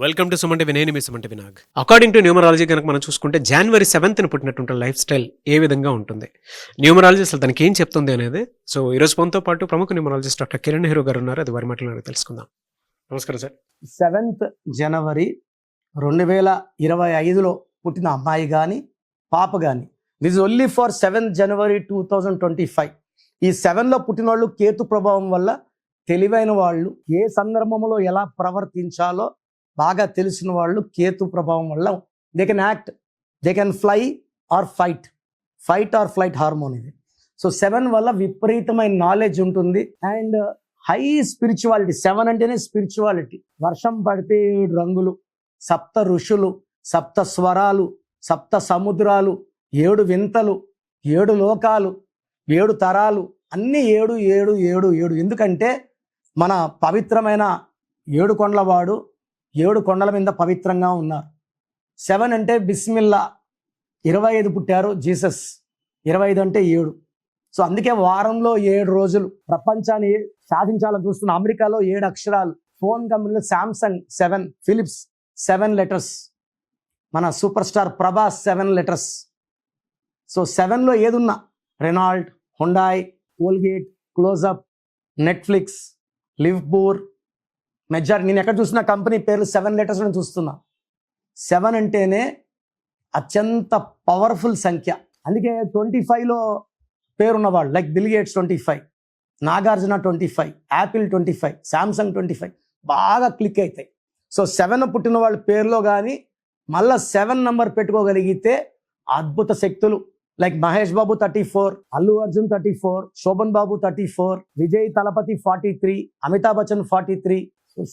Welcome to సుమంటి వినయ్, మీ సుమంటి వినాగ్. అకార్డింగ్ టు న్యూమరాలజీ కనుక మనం చూసుకుంటే January 7th పుట్టినటువంటి లైఫ్ స్టైల్ ఏ విధంగా ఉంటుంది, న్యూమరాలజీ అసలు దానికి ఏం చెప్తుంది అనేది. సో ఈ రోజు మనతో పాటు ప్రముఖ న్యూమరాలజిస్ట్ డాక్టర్ కిరణ్ నెహ్రూ గారు ఉన్నారు. అది వారి మాటలు తెలుసుకుందాం. నమస్కారం సార్. 7th జనవరి 2025లో పుట్టిన అమ్మాయి కానీ పాప కానీ, దిస్ ఓన్లీ ఫర్ 7th జనవరి 2025. ఈ 7లో పుట్టిన వాళ్ళు కేతు ప్రభావం వల్ల తెలివైన వాళ్ళు, ఏ సందర్భంలో ఎలా ప్రవర్తించాలో బాగా తెలిసిన వాళ్ళు కేతు ప్రభావం వల్ల they can act, they can fly or fight or flight hormone ఇది. సో 7 వల్ల విపరీతమైన నాలెడ్జ్ ఉంటుంది అండ్ హై స్పిరిచువాలిటీ. 7 అంటేనే స్పిరిచువాలిటీ. వర్షం పడితే 7 రంగులు, సప్త ఋషులు, సప్త స్వరాలు, సప్త సముద్రాలు, 7 వింతలు, 7 లోకాలు, 7 తరాలు, అన్నీ 7 7 7 7. ఎందుకంటే మన పవిత్రమైన 7 కొండలవాడు 7 కొండల మీద పవిత్రంగా ఉన్నారు. 7 అంటే బిస్మిల్లా. 25 పుట్టారు జీసస్. 25 అంటే 7. సో అందుకే వారంలో 7 రోజులు ప్రపంచాన్ని సాధించాలని చూస్తున్న అమెరికాలో 7 అక్షరాలు. ఫోన్ కంపెనీలో శాంసంగ్ 7, ఫిలిప్స్ 7 లెటర్స్, మన super star Prabhas 7 letters. So 7లో ఏదున్నా Renault, Hyundai, Colgate, Closeup, Netflix, Livpure, మెజార్, నేను ఎక్కడ చూసిన కంపెనీ పేర్లు 7 లెటర్స్ నేను చూస్తున్నా. 7 అంటేనే అత్యంత పవర్ఫుల్ సంఖ్య. అందుకే 25లో పేరున్నవాళ్ళు like Bill Gates 25, Nagarjuna 25, Apple 25, Samsung 25 బాగా క్లిక్ అవుతాయి. సో 7 పుట్టిన వాళ్ళ పేరులో కానీ మళ్ళా 7 నంబర్ పెట్టుకోగలిగితే అద్భుత శక్తులు. లైక్ మహేష్ బాబు 34, అల్లు అర్జున్ 34, శోభన్ బాబు 34, విజయ్ తలపతి 43, అమితాబ్ బచ్చన్ 43.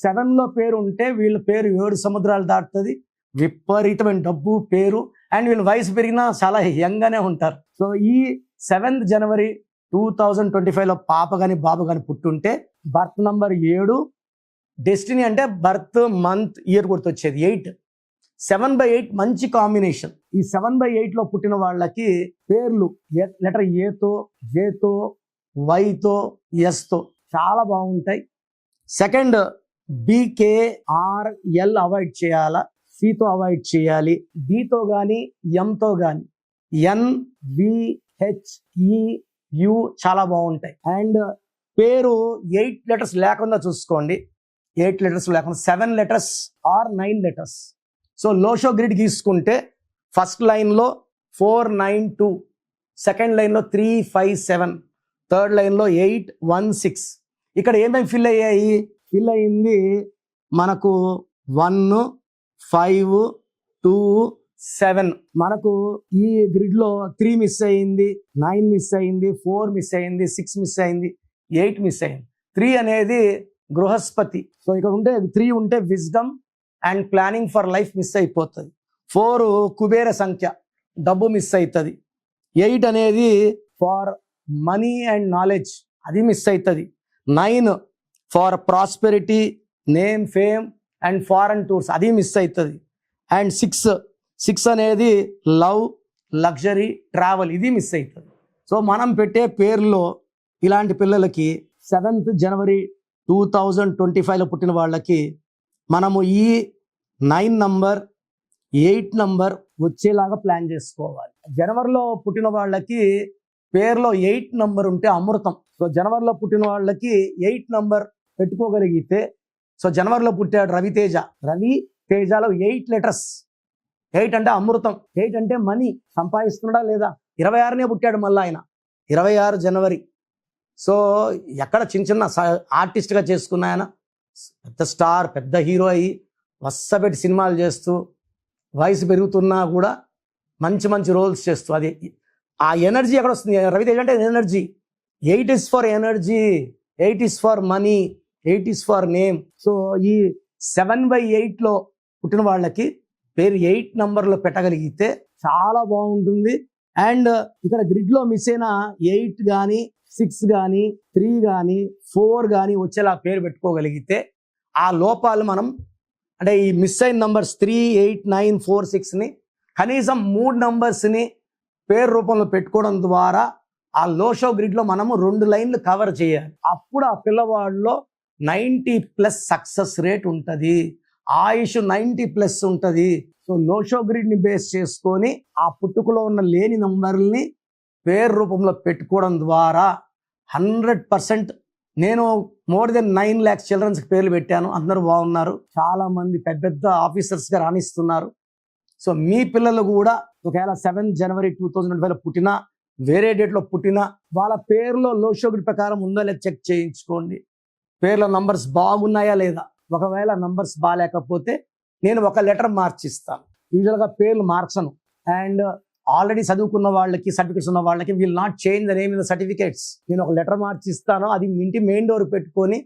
7లో పేరు ఉంటే వీళ్ళ పేరు 7 సముద్రాలు దాటుతుంది. విపరీతమైన డబ్బు, పేరు, అండ్ వీళ్ళ వయసు పెరిగినా చాలా యంగానే ఉంటారు. సో ఈ 7th జనవరి 2025లో పాప కానీ బాబు కానీ పుట్టుంటే బర్త్ నంబర్ 7, డెస్టినీ అంటే బర్త్ మంత్ ఇయర్ గుర్తొచ్చేది 8. 7/8 మంచి కాంబినేషన్. ఈ 7/8లో పుట్టిన వాళ్ళకి పేర్లు లెటర్ ఏతో, జేతో, వైతో, ఎస్తో చాలా బాగుంటాయి. సెకండ్ BKRL అవాయిడ్ చేయాలా, సితో అవాయిడ్ చేయాలి. డితో కానీ ఎంతో కానీ NVHEU చాలా బాగుంటాయి. అండ్ పేరు 8 లెటర్స్ లేకుండా చూసుకోండి. 8 లెటర్స్ లేకుండా 7 లెటర్స్ ఆర్ 9 లెటర్స్. సో లోషో గ్రిడ్ గీసుకుంటే ఫస్ట్ లైన్లో 492, సెకండ్ లైన్లో 357, థర్డ్ లైన్లో 816. ఇక్కడ ఏమేమి ఫిల్ అయ్యాయి? ఫిల్ అయింది మనకు 1, 5, 2, 7. మనకు ఈ గ్రిడ్లో 3 మిస్ అయింది, 9 మిస్ అయింది, 4 మిస్ అయింది, 6 మిస్ అయింది, 8 మిస్ అయింది. 3 అనేది గృహస్పతి. సో ఇక్కడ ఉంటే 3 ఉంటే wisdom and planning for life miss అయిపోతుంది. 4 కుబేర సంఖ్య, డబ్బు మిస్ అవుతుంది. 8 అనేది ఫార్ మనీ అండ్ నాలెడ్జ్, అది మిస్ అవుతుంది. 9 for prosperity, name, fame and foreign tours, అది మిస్ అవుతుంది. అండ్ 6 అనేది లవ్, లగ్జరీ, ట్రావెల్, ఇది మిస్ అవుతుంది. సో మనం పెట్టే పేర్లో ఇలాంటి పిల్లలకి 7th జనవరి 2025లో పుట్టిన వాళ్ళకి మనము ఈ 9 నంబర్, 8 నంబర్ వచ్చేలాగా ప్లాన్ చేసుకోవాలి. జనవరిలో పుట్టిన వాళ్ళకి పేరులో 8 నంబర్ ఉంటే అమృతం. సో జనవరిలో పుట్టిన వాళ్ళకి 8 నంబర్ పెట్టుకోగలిగితే, సో జనవరిలో పుట్టాడు రవితేజ. రవితేజలో 8 లెటర్స్. 8 అంటే అమృతం, 8 అంటే మనీ. సంపాదిస్తున్నాడా లేదా? 26నే పుట్టాడు మళ్ళీ ఆయన, 26 జనవరి. సో ఎక్కడ చిన్న చిన్న ఆర్టిస్ట్గా చేసుకున్న ఆయన పెద్ద స్టార్, పెద్ద హీరో అయ్యి వස්සపెట్టి సినిమాలు చేస్తూ వయసు పెరుగుతున్నా కూడా మంచి మంచి రోల్స్ చేస్తూ, అది ఆ ఎనర్జీ ఎక్కడ వస్తుంది? రవితేజ అంటే energy. 8 is for energy, 8 is for money, 8 is for name. So ఈ 7/8లో పుట్టిన వాళ్ళకి పేరు 8 నంబర్లో పెట్టగలిగితే చాలా బాగుంటుంది. అండ్ ఇక్కడ గ్రిడ్లో మిస్ అయిన 8 కానీ 6 కానీ 3 కానీ 4 కానీ వచ్చేలా పేరు పెట్టుకోగలిగితే ఆ లోపాలు మనం, అంటే ఈ మిస్ అయిన నంబర్స్ 3, 8, 9, 4, 6ని కనీసం 3 నంబర్స్ని పేరు రూపంలో పెట్టుకోవడం ద్వారా ఆ లోషో గ్రిడ్లో మనము 2 లైన్లు కవర్ చేయాలి. అప్పుడు ఆ పిల్లవాడిలో 90+ సక్సెస్ రేట్ ఉంటుంది. ఆయుష్ 90+ ఉంటుంది. సో లోషో గ్రిడ్ని బేస్ చేసుకొని ఆ పుట్టుకలో ఉన్న లేని నంబర్ని పేరు రూపంలో పెట్టుకోవడం ద్వారా 100% నేను మోర్ దెన్ 9 lakhs చిల్డ్రన్స్కి పేర్లు పెట్టాను. అందరూ బాగున్నారు, చాలా మంది పెద్ద పెద్ద ఆఫీసర్స్గా రాణిస్తున్నారు. సో మీ పిల్లలు కూడా ఒకవేళ 7 January 2025 పుట్టినా, వేరే డేట్లో పుట్టినా, వాళ్ళ పేరులో లోషో గ్రిడ్ ప్రకారం ఉందో లేదా చెక్ చేయించుకోండి. పేర్ల నంబర్స్ బాగున్నాయా లేదా. ఒకవేళ నంబర్స్ బాగాలేకపోతే నేను ఒక లెటర్ మార్చిస్తాను. యూజువల్గా పేర్లు మార్చను. అండ్ ఆల్రెడీ చదువుకున్న వాళ్ళకి, సర్టిఫికేట్స్ ఉన్న వాళ్ళకి will not change the name in the certificates. నేను ఒక లెటర్ మార్చిస్తాను, అది మీ ఇంటి మెయిన్ డోర్ పెట్టుకొని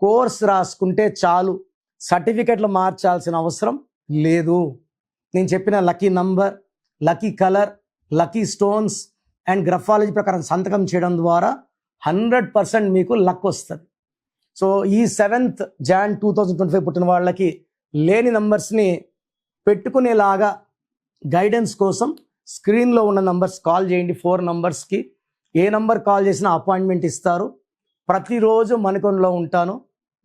కోర్స్ రాసుకుంటే చాలు. సర్టిఫికేట్లు మార్చాల్సిన అవసరం లేదు. నేను చెప్పిన lucky number, lucky colour, lucky stones and graphology ప్రకారం సంతకం చేయడం ద్వారా 100% మీకు లక్ వస్తుంది. సో ఈ 7th Jan 2025 పుట్టిన వాళ్ళకి లేని నంబర్స్ని పెట్టుకునేలాగా గైడెన్స్ కోసం స్క్రీన్లో ఉన్న నంబర్స్ కాల్ చేయండి. 4 నంబర్స్కి ఏ నంబర్ కాల్ చేసినా అపాయింట్మెంట్ ఇస్తారు. ప్రతిరోజు మణికొండలో ఉంటాను,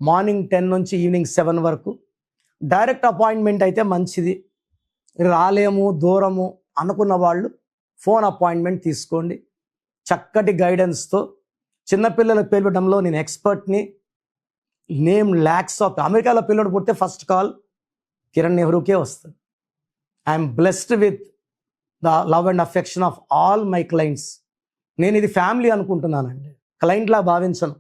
మార్నింగ్ 10 నుంచి ఈవినింగ్ 7 వరకు. డైరెక్ట్ అపాయింట్మెంట్ అయితే మంచిది. రాలేము, దూరము అనుకున్న వాళ్ళు ఫోన్ అపాయింట్మెంట్ తీసుకోండి. చక్కటి గైడెన్స్తో చిన్నపిల్లల పేరు పెట్టడంలో నేను ఎక్స్పర్ట్ని. నేమ్ ల్యాక్స్ ఆఫ్ అమెరికాలో పిల్లడు పుడితే ఫస్ట్ కాల్ కిరణ్ నెహ్రూకే వస్తుంది. I'm blessed with the love and affection of all my clients. నేను ఇది ఫ్యామిలీ అనుకుంటున్నానండి, క్లయింట్లా భావించను,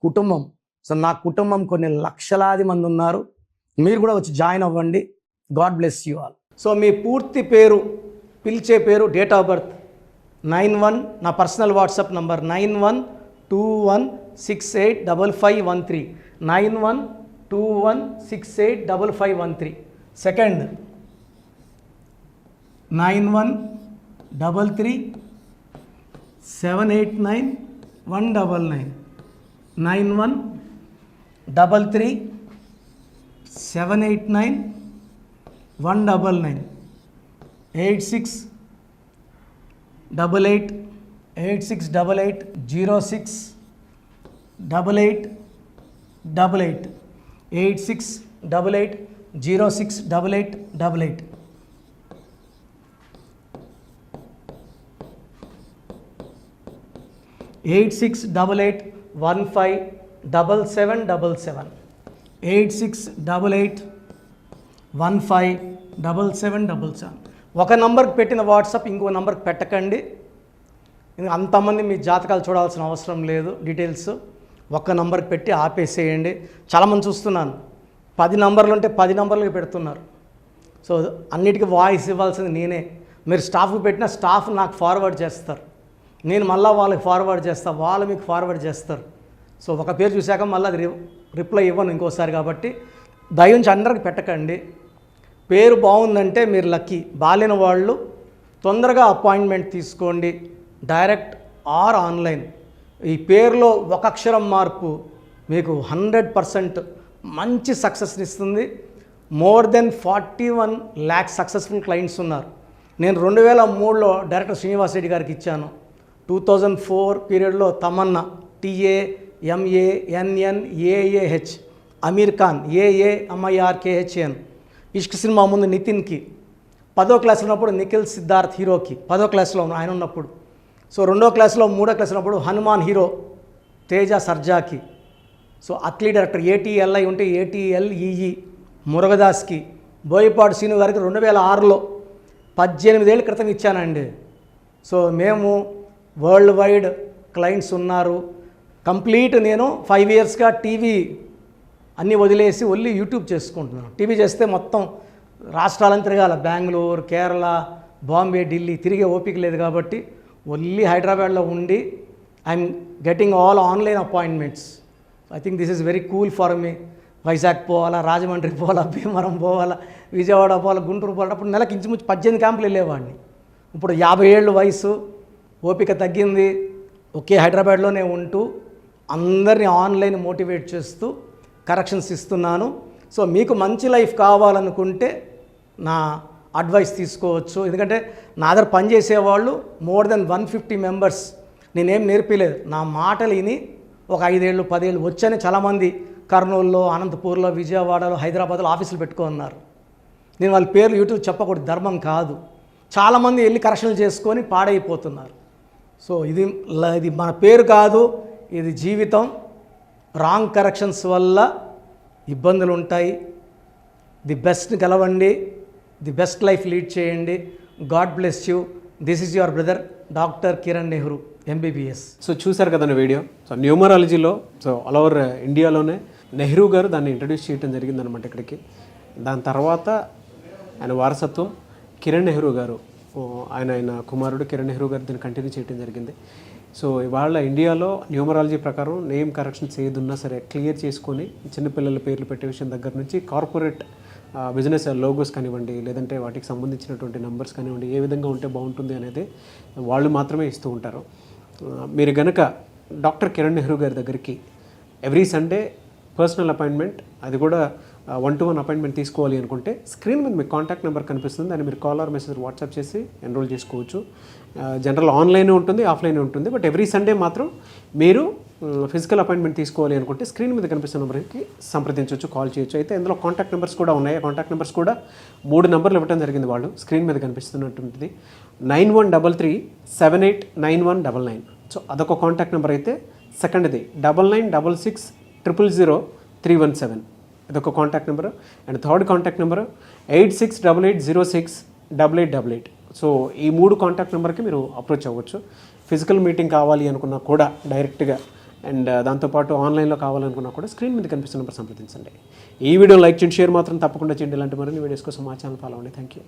కుటుంబం. సో నా కుటుంబం కొన్ని లక్షలాది మంది ఉన్నారు. మీరు కూడా వచ్చి జాయిన్ అవ్వండి. God bless you all. So మీ పూర్తి పేరు, పిలిచే పేరు, డేట్ ఆఫ్ బర్త్ 91, నా పర్సనల్ వాట్సాప్ నంబర్ 9121685513, 9121685513. సెకండ్ 9133789199, 9133789199, 8688068888, 8688068888. 8688157777, 8688157777. ఒక నంబర్కి పెట్టిన వాట్సాప్ ఇంకో నంబర్కి పెట్టకండి. అంతమంది మీ జాతకాలు చూడాల్సిన అవసరం లేదు. డీటెయిల్స్ ఒక్క నంబర్కి పెట్టి ఆపేసేయండి. చాలామంది చూస్తున్నాను 10 నంబర్లు ఉంటే 10 నంబర్లకి పెడుతున్నారు. సో అన్నిటికీ వాయిస్ ఇవ్వాల్సింది నేనే. మీరు స్టాఫ్కి పెట్టిన స్టాఫ్ నాకు ఫార్వర్డ్ చేస్తారు, నేను మళ్ళీ వాళ్ళకి ఫార్వర్డ్ చేస్తాను, వాళ్ళు మీకు ఫార్వర్డ్ చేస్తారు. సో ఒక పేరు చూశాక మళ్ళీ అది రిప్లై ఇవ్వను ఇంకోసారి. కాబట్టి దయించి అందరికి పెట్టకండి. పేరు బాగుందంటే మీరు లక్కీ. బాలేని వాళ్ళు తొందరగా అపాయింట్మెంట్ తీసుకోండి, డైరెక్ట్ ఆర్ ఆన్లైన్. ఈ పేరులో ఒక అక్షరం మార్పు మీకు 100% మంచి సక్సెస్ని ఇస్తుంది. More than 41 lakhs successful clients ఉన్నారు. నేను 2003లో డైరెక్టర్ శ్రీనివాస్ రెడ్డి గారికి ఇచ్చాను. 2004 పీరియడ్లో తమన్నా, TAMANNAAH, అమీర్ ఖాన్, AAMIRKHAN, ఇష్క్ సినిమా ముందు నితిన్కి, 10వ క్లాస్ ఉన్నప్పుడు నిఖిల్ సిద్ధార్థ్ హీరోకి, 10వ క్లాస్లో ఆయన ఉన్నప్పుడు. సో 2వ క్లాస్లో 3వ క్లాస్ ఉన్నప్పుడు హనుమాన్ హీరో తేజ సర్జాకి. సో అథ్లీ డైరెక్టర్ ATLI ఉంటే ATLEE మురుగదాస్కి, బోయపాటి శ్రీను గారికి 2006లో 18 ఏళ్ళ క్రితం ఇచ్చానండి. సో మేము వరల్డ్ వైడ్ క్లయింట్స్ ఉన్నారు. కంప్లీట్ నేను 5 yearsగా టీవీ అన్నీ వదిలేసి ఓన్లీ యూట్యూబ్ చేసుకుంటున్నాను. టీవీ చేస్తే మొత్తం రాష్ట్రాలను తిరగాల, బెంగళూరు, కేరళ, బాంబే, ఢిల్లీ తిరిగే ఓపిక లేదు. కాబట్టి ఓన్లీ హైదరాబాద్లో ఉండి I'm getting all online appointments. I think this is very cool for me. Vizag పోవాలా, రాజమండ్రి పోవాలా, భీమవరం పోవాలా, విజయవాడ పోవాలా, గుంటూరు పోవాలా. అప్పుడు నెలకి ఇంచుమించు 18 క్యాంపులు వెళ్ళేవాడిని. ఇప్పుడు 50 ఏళ్ళు వయసు, ఓపిక తగ్గింది. ఒకే హైదరాబాద్లోనే ఉంటూ అందరినీ ఆన్లైన్ మోటివేట్ చేస్తూ కరెక్షన్స్ ఇస్తున్నాను. సో మీకు మంచి లైఫ్ కావాలనుకుంటే నా అడ్వైస్ తీసుకోవచ్చు. ఎందుకంటే నా దగ్గర పనిచేసేవాళ్ళు మోర్ దెన్ 150 మెంబర్స్. నేనేం నేర్పిలేదు, నా మాటలు విని ఒక 5 ఏళ్ళు 10 ఏళ్ళు వచ్చని చాలామంది కర్నూలులో, అనంతపూర్లో, విజయవాడలో, హైదరాబాద్లో ఆఫీసులు పెట్టుకున్నారు. నేను వాళ్ళ పేర్లు యూట్యూబ్ చెప్పకూడదు, ధర్మం కాదు. చాలామంది వెళ్ళి కరెక్షన్లు చేసుకొని పాడైపోతున్నారు. సో ఇది మన పేరు కాదు, ఇది జీవితం. రాంగ్ కరెక్షన్స్ వల్ల ఇబ్బందులు ఉంటాయి. ది బెస్ట్ గెలవండి, ది బెస్ట్ లైఫ్ లీడ్ చేయండి. God bless you. This is your brother doctor Kiran Nehru, MBBS. So చూశారు కదండి వీడియో. సో న్యూమరాలజీలో సో ఆల్ ఓవర్ ఇండియాలోనే నెహ్రూ గారు దాన్ని ఇంట్రడ్యూస్ చేయడం జరిగిందనమాట ఇక్కడికి. దాని తర్వాత ఆయన వారసత్వం కిరణ్ నెహ్రూ గారు, ఆయన కుమారుడు కిరణ్ నెహ్రూ గారు దీన్ని కంటిన్యూ చేయడం జరిగింది. సో ఇవాళ ఇండియాలో న్యూమరాలజీ ప్రకారం నేమ్ కరెక్షన్స్ ఏదున్నా సరే క్లియర్ చేసుకొని చిన్నపిల్లల పేర్లు పెట్టే విషయం దగ్గర నుంచి కార్పొరేట్ బిజినెస్ లోగోస్ కానివ్వండి, లేదంటే వాటికి సంబంధించినటువంటి నెంబర్స్ కానివ్వండి, ఏ విధంగా ఉంటే బాగుంటుంది అనేది వాళ్ళు మాత్రమే ఇస్తూ ఉంటారు. మీరు గనక డాక్టర్ కిరణ్ నెహ్రూ గారి దగ్గరికి ఎవ్రీ సండే పర్సనల్ అపాయింట్మెంట్, అది కూడా 1-to-1 అపాయింట్మెంట్ తీసుకోవాలి అనుకుంటే స్క్రీన్ మీద మీకు కాంటాక్ట్ నెంబర్ కనిపిస్తుంది. దాన్ని మీరు కాల్ ఆర్ మెసేజ్ వాట్సాప్ చేసి ఎన్రోల్ చేసుకోవచ్చు. జనరల్ ఆన్లైన్ ఉంటుంది, ఆఫ్లైన్ ఉంటుంది. బట్ ఎవ్రీ సండే మాత్రం మీరు ఫిజికల్ అపాయింట్మెంట్ తీసుకోవాలి అనుకుంటే స్క్రీన్ మీద కనిపిస్తున్న నెంబర్కి సంప్రదించవచ్చు, కాల్ చేయొచ్చు. అయితే ఇందులో కాంటాక్ట్ నెంబర్స్ కూడా ఉన్నాయి. కాంటాక్ట్ నెంబర్స్ కూడా 3 నెంబర్లు ఇవ్వడం జరిగింది వాళ్ళు. స్క్రీన్ మీద కనిపిస్తున్నటువంటిది 9133789199. సో అదొక కాంటాక్ట్ నెంబర్ అయితే, సెకండ్ది 9966000317, ఇదొక contact number. And third contact number 8688068888. So ఈ 3 కాంటాక్ట్ నెంబర్కి మీరు అప్రోచ్ అవ్వచ్చు. ఫిజికల్ మీటింగ్ కావాలి అనుకున్నా కూడా డైరెక్ట్గా, అండ్ దాంతోపాటు ఆన్లైన్లో కావాలనుకున్నా కూడా స్క్రీన్ మీద కనిపిస్తున్న నెంబర్ సంప్రదించండి. ఈ వీడియో లైక్ చేయండి, షేర్ మాత్రం తప్పకుండా చేయండి. ఇలాంటి మరిన్ని వీడియోస్ కోసం మా ఛానల్ ఫాలో అవ్వండి. Thank you.